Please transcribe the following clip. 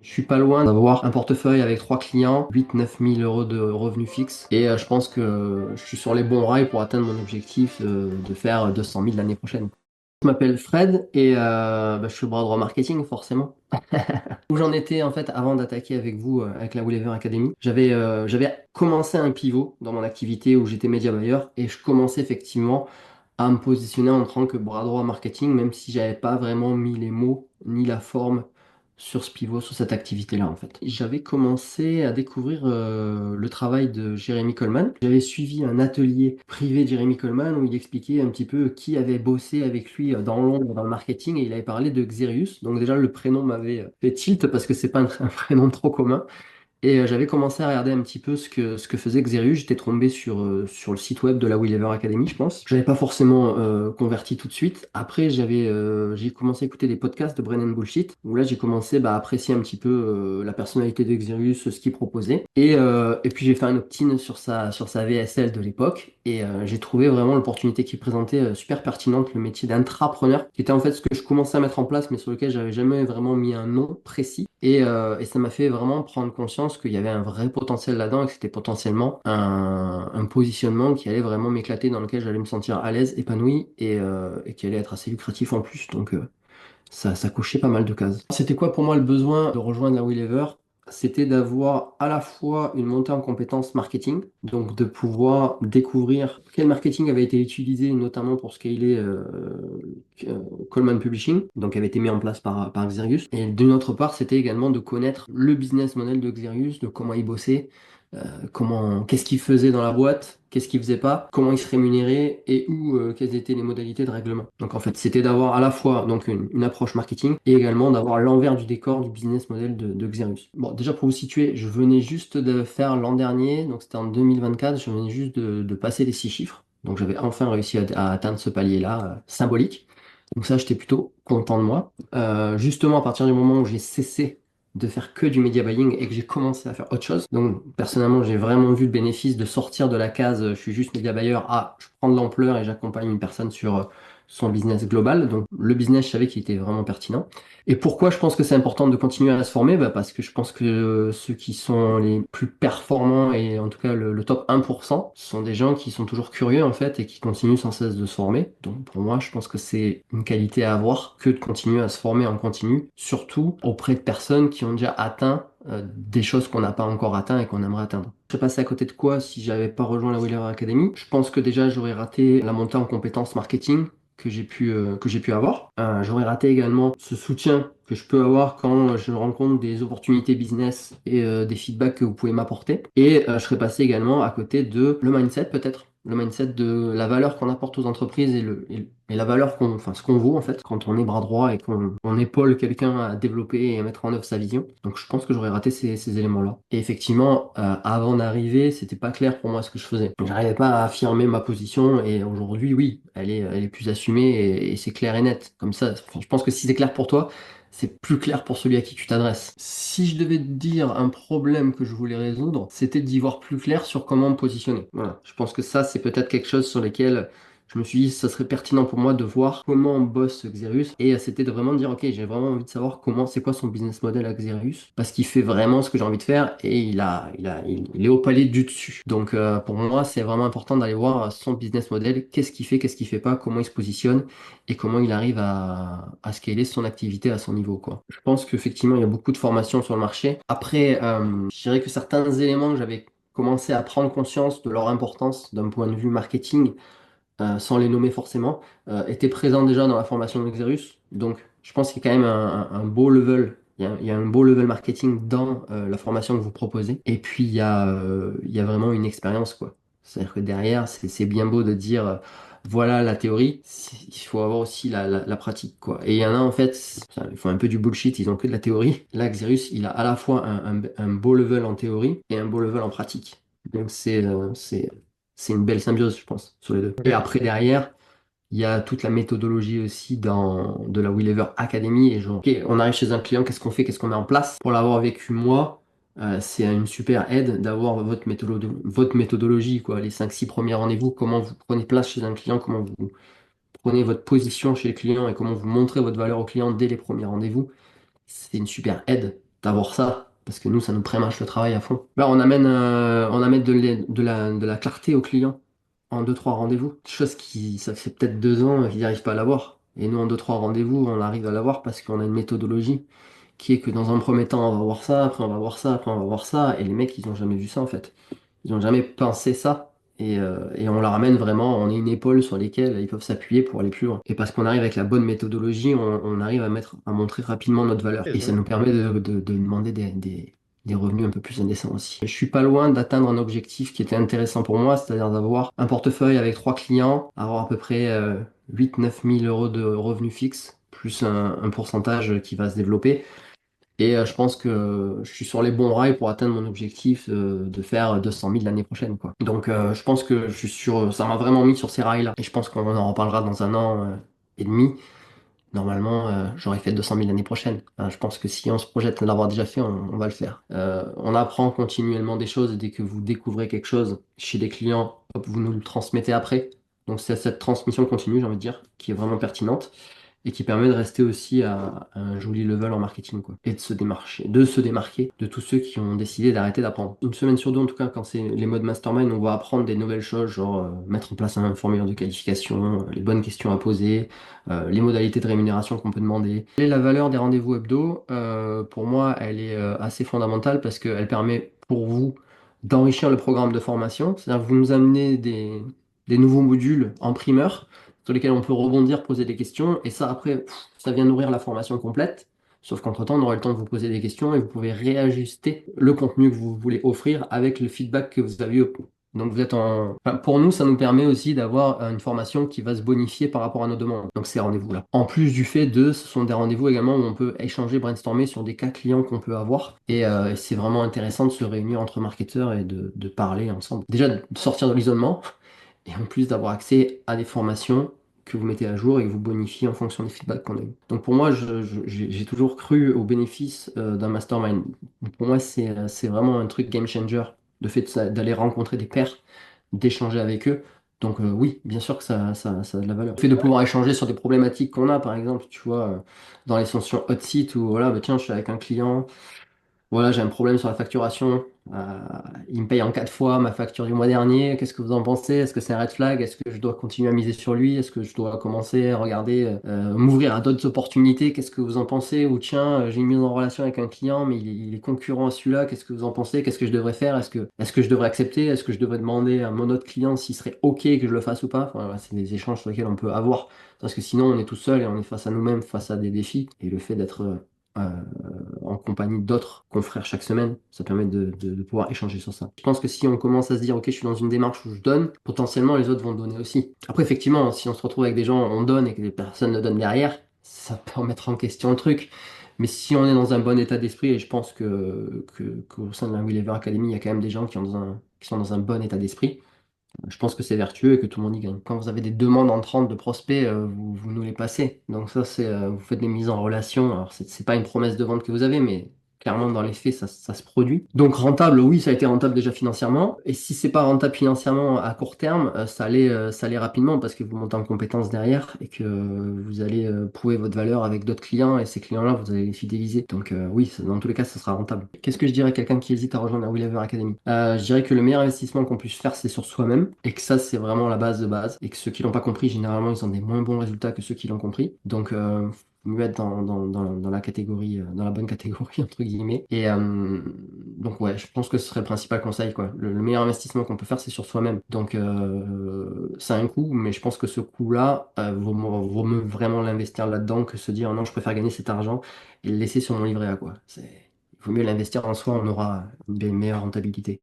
Je suis pas loin d'avoir un portefeuille avec 3 clients, 8 9 000 euros de revenus fixes. Et je pense que je suis sur les bons rails pour atteindre mon objectif de faire 200 000 l'année prochaine. Je m'appelle Fred et je suis bras droit marketing forcément. Où j'en étais en fait avant d'attaquer avec vous avec la Willever Academy, j'avais commencé un pivot dans mon activité où j'étais média buyer et je commençais effectivement à me positionner en tant que bras droit marketing, même si j'avais pas vraiment mis les mots ni la forme sur ce pivot, sur cette activité-là en fait. J'avais commencé à découvrir le travail de Jeremy Coleman. J'avais suivi un atelier privé de Jeremy Coleman où il expliquait un petit peu qui avait bossé avec lui dans l'ombre, dans le marketing, et il avait parlé de Xerius. Donc déjà le prénom m'avait fait tilt parce que c'est pas un prénom trop commun. Et j'avais commencé à regarder un petit peu ce que faisait Xerius. J'étais tombé sur le site web de la Willever Academy, je pense. Je n'avais pas forcément converti tout de suite. Après, j'ai commencé à écouter des podcasts de Brennan Bullshit, où là, j'ai commencé à apprécier un petit peu la personnalité de Xerius, ce qu'il proposait. Et puis, j'ai fait un opt-in sur sa VSL de l'époque. Et j'ai trouvé vraiment l'opportunité qu'il présentait super pertinente, le métier d'intrapreneur, qui était en fait ce que je commençais à mettre en place, mais sur lequel j'avais jamais vraiment mis un nom précis. Et ça m'a fait vraiment prendre conscience qu'il y avait un vrai potentiel là-dedans et que c'était potentiellement un positionnement qui allait vraiment m'éclater, dans lequel j'allais me sentir à l'aise, épanoui et qui allait être assez lucratif en plus. Donc ça cochait pas mal de cases. C'était quoi pour moi le besoin de rejoindre la Willever? C'était d'avoir à la fois une montée en compétences marketing, donc de pouvoir découvrir quel marketing avait été utilisé, notamment pour scaler Coleman Publishing, donc avait été mis en place par Xerius. Et d'une autre part, c'était également de connaître le business model de Xerius, de comment il bossait, qu'est-ce qu'il faisait dans la boîte, qu'est-ce qu'il faisait pas, comment il se rémunérait et quelles étaient les modalités de règlement. Donc en fait, c'était d'avoir à la fois donc une approche marketing et également d'avoir l'envers du décor du business model de Xerius. Bon, déjà pour vous situer, je venais juste de faire l'an dernier, donc c'était en 2024, je venais juste de passer les 6 chiffres. Donc j'avais enfin réussi à atteindre ce palier-là, symbolique. Donc ça, j'étais plutôt content de moi. Justement, à partir du moment où j'ai cessé de faire que du media buying et que j'ai commencé à faire autre chose. Donc personnellement, j'ai vraiment vu le bénéfice de sortir de la case je suis juste media buyer à je prends de l'ampleur et j'accompagne une personne sur son business global. Donc le business, je savais qu'il était vraiment pertinent. Et pourquoi je pense que c'est important de continuer à se former? Parce que je pense que ceux qui sont les plus performants et en tout cas le top 1% sont des gens qui sont toujours curieux en fait et qui continuent sans cesse de se former. Donc pour moi, je pense que c'est une qualité à avoir que de continuer à se former en continu, surtout auprès de personnes qui ont déjà atteint des choses qu'on n'a pas encore atteint et qu'on aimerait atteindre. Je serais passé à côté de quoi si j'avais pas rejoint la Wheeler Academy? Je pense que déjà j'aurais raté la montée en compétences marketing que j'ai pu avoir. J'aurais raté également ce soutien que je peux avoir quand je rencontre des opportunités business et des feedbacks que vous pouvez m'apporter. Et je serais passé également à côté de le mindset peut-être. Le mindset de la valeur qu'on apporte aux entreprises et la valeur enfin, ce qu'on vaut en fait quand on est bras droit et qu'on épaule quelqu'un à développer et à mettre en œuvre sa vision. Donc je pense que j'aurais raté ces éléments-là. Et effectivement, avant d'arriver, c'était pas clair pour moi ce que je faisais. J'arrivais pas à affirmer ma position et aujourd'hui, oui, elle est plus assumée et c'est clair et net. Comme ça, enfin, je pense que si c'est clair pour toi, c'est plus clair pour celui à qui tu t'adresses. Si je devais te dire un problème que je voulais résoudre, c'était d'y voir plus clair sur comment me positionner. Voilà. Je pense que ça, c'est peut-être quelque chose sur lequel je me suis dit, ça serait pertinent pour moi de voir comment on bosse Xerius. Et c'était de vraiment dire, ok, j'ai vraiment envie de savoir c'est quoi son business model à Xerius, parce qu'il fait vraiment ce que j'ai envie de faire et il est au palier du dessus. Donc pour moi, c'est vraiment important d'aller voir son business model, qu'est-ce qu'il fait pas, comment il se positionne et comment il arrive à scaler son activité à son niveau, quoi. Je pense qu'effectivement, il y a beaucoup de formations sur le marché. Après, je dirais que certains éléments que j'avais commencé à prendre conscience de leur importance d'un point de vue marketing, sans les nommer forcément, étaient présents déjà dans la formation de Xerus. Donc, je pense qu'il y a quand même un beau level. Il y a un beau level marketing dans la formation que vous proposez. Et puis, il y a vraiment une expérience, quoi. C'est-à-dire que derrière, c'est bien beau de dire, voilà la théorie, il faut avoir aussi la pratique, quoi. Et il y en a, en fait, ils font un peu du bullshit, ils ont que de la théorie. Là, Xerus, il a à la fois un beau level en théorie et un beau level en pratique. Donc, c'est une belle symbiose, je pense, sur les deux. Et après, derrière, il y a toute la méthodologie aussi de la Willever Academy. Et genre, ok, on arrive chez un client, qu'est-ce qu'on fait, qu'est-ce qu'on met en place? Pour l'avoir vécu moi, c'est une super aide d'avoir votre méthodologie, quoi. Les 5 6 premiers rendez-vous, comment vous prenez place chez un client, comment vous prenez votre position chez le client et comment vous montrez votre valeur au client dès les premiers rendez-vous. C'est une super aide d'avoir ça, parce que nous, ça nous prémâche le travail à fond. Là, on amène de la clarté aux clients en deux trois rendez-vous. Chose qui, ça fait peut-être 2 ans qu'ils n'arrivent pas à l'avoir. Et nous, en deux trois rendez-vous, on arrive à l'avoir parce qu'on a une méthodologie qui est que dans un premier temps, on va voir ça, après on va voir ça, après on va voir ça. Et les mecs, ils n'ont jamais vu ça en fait. Ils n'ont jamais pensé ça. Et on leur amène vraiment, on est une épaule sur lesquelles ils peuvent s'appuyer pour aller plus loin. Et parce qu'on arrive avec la bonne méthodologie, on arrive à montrer rapidement notre valeur. Et Et je ça vois. nous permet de demander des revenus un peu plus indécents aussi. Je suis pas loin d'atteindre un objectif qui était intéressant pour moi, c'est-à-dire d'avoir un portefeuille avec 3 clients, avoir à peu près 8-9 000 euros de revenus fixes, plus un pourcentage qui va se développer. Et je pense que je suis sur les bons rails pour atteindre mon objectif de faire 200 000 l'année prochaine, quoi. Donc je pense que je suis sur, ça m'a vraiment mis sur ces rails-là. Et je pense qu'on en reparlera dans 1 an et demi. Normalement, j'aurai fait 200 000 l'année prochaine. Je pense que si on se projette de l'avoir déjà fait, on va le faire. On apprend continuellement des choses et dès que vous découvrez quelque chose chez des clients, hop, vous nous le transmettez après. Donc c'est cette transmission continue, j'ai envie de dire, qui est vraiment pertinente et qui permet de rester aussi à un joli level en marketing, quoi. Et de se démarquer de tous ceux qui ont décidé d'arrêter d'apprendre. Une semaine sur deux, en tout cas, quand c'est les modes mastermind, on va apprendre des nouvelles choses, genre mettre en place un formulaire de qualification, les bonnes questions à poser, les modalités de rémunération qu'on peut demander. Et la valeur des rendez-vous hebdo, pour moi, elle est assez fondamentale parce qu'elle permet pour vous d'enrichir le programme de formation. C'est-à-dire que vous nous amenez des nouveaux modules en primeur sur lesquels on peut rebondir, poser des questions, et ça après, ça vient nourrir la formation complète. Sauf qu'entre-temps, on aura le temps de vous poser des questions et vous pouvez réajuster le contenu que vous voulez offrir avec le feedback que vous avez eu. Donc vous êtes en... Enfin, pour nous, ça nous permet aussi d'avoir une formation qui va se bonifier par rapport à nos demandes. Donc ces rendez-vous-là. En plus du fait de, ce sont des rendez-vous également où on peut échanger, brainstormer sur des cas clients qu'on peut avoir. Et c'est vraiment intéressant de se réunir entre marketeurs et de parler ensemble. Déjà, de sortir de l'isolement, et en plus d'avoir accès à des formations que vous mettez à jour et que vous bonifiez en fonction des feedbacks qu'on a eu. Donc pour moi, j'ai toujours cru aux bénéfices d'un mastermind. Pour moi, c'est vraiment un truc game changer, le fait d'aller rencontrer des pairs, d'échanger avec eux. Donc oui, bien sûr que ça a de la valeur. Le fait de pouvoir échanger sur des problématiques qu'on a, par exemple, tu vois, dans les sessions hot seat où voilà, bah, tiens, je suis avec un client. Voilà, j'ai un problème sur la facturation. Euh, il me paye en 4 fois ma facture du mois dernier. Qu'est-ce que vous en pensez? Est-ce que c'est un red flag? Est-ce que je dois continuer à miser sur lui? Est-ce que je dois commencer à regarder, m'ouvrir à d'autres opportunités? Qu'est-ce que vous en pensez? Ou tiens, j'ai une mise en relation avec un client, mais il est concurrent à celui-là. Qu'est-ce que vous en pensez? Qu'est-ce que je devrais faire? Est-ce que je devrais accepter? Est-ce que je devrais demander à mon autre client s'il serait OK que je le fasse ou pas? Enfin, voilà, c'est des échanges sur lesquels on peut avoir. Parce que sinon, on est tout seul et on est face à nous-mêmes, face à des défis. Et le fait d'être euh, en compagnie d'autres confrères chaque semaine, ça permet de pouvoir échanger sur ça. Je pense que si on commence à se dire, ok, je suis dans une démarche où je donne, potentiellement les autres vont donner aussi. Après, effectivement, si on se retrouve avec des gens, on donne et que les personnes ne donnent derrière, ça peut remettre en question le truc. Mais si on est dans un bon état d'esprit, et je pense qu'au sein de la Lever Academy, il y a quand même des gens qui sont dans un bon état d'esprit, je pense que c'est vertueux et que tout le monde y gagne. Quand vous avez des demandes entrantes de prospects, vous nous les passez. Donc ça, vous faites des mises en relation. Alors c'est pas une promesse de vente que vous avez, mais clairement dans les faits, ça se produit. Donc rentable, oui, ça a été rentable déjà financièrement. Et si c'est pas rentable financièrement à court terme, ça allait rapidement parce que vous montez en compétences derrière et que vous allez prouver votre valeur avec d'autres clients et ces clients-là, vous allez les fidéliser. Donc oui, dans tous les cas, ça sera rentable. Qu'est-ce que je dirais à quelqu'un qui hésite à rejoindre la Lever Academy? Je dirais que le meilleur investissement qu'on puisse faire, c'est sur soi-même et que ça, c'est vraiment la base de base. Et que ceux qui l'ont pas compris, généralement, ils ont des moins bons résultats que ceux qui l'ont compris. Donc, faut mieux être dans la catégorie, dans la bonne catégorie, entre guillemets. Et donc, ouais, je pense que ce serait le principal conseil, quoi. Le meilleur investissement qu'on peut faire, c'est sur soi-même. Donc, ça a un coût, mais je pense que ce coût-là, vaut mieux vraiment l'investir là-dedans que se dire non, je préfère gagner cet argent et le laisser sur mon livret A, quoi. Il vaut mieux l'investir en soi, on aura une meilleure rentabilité.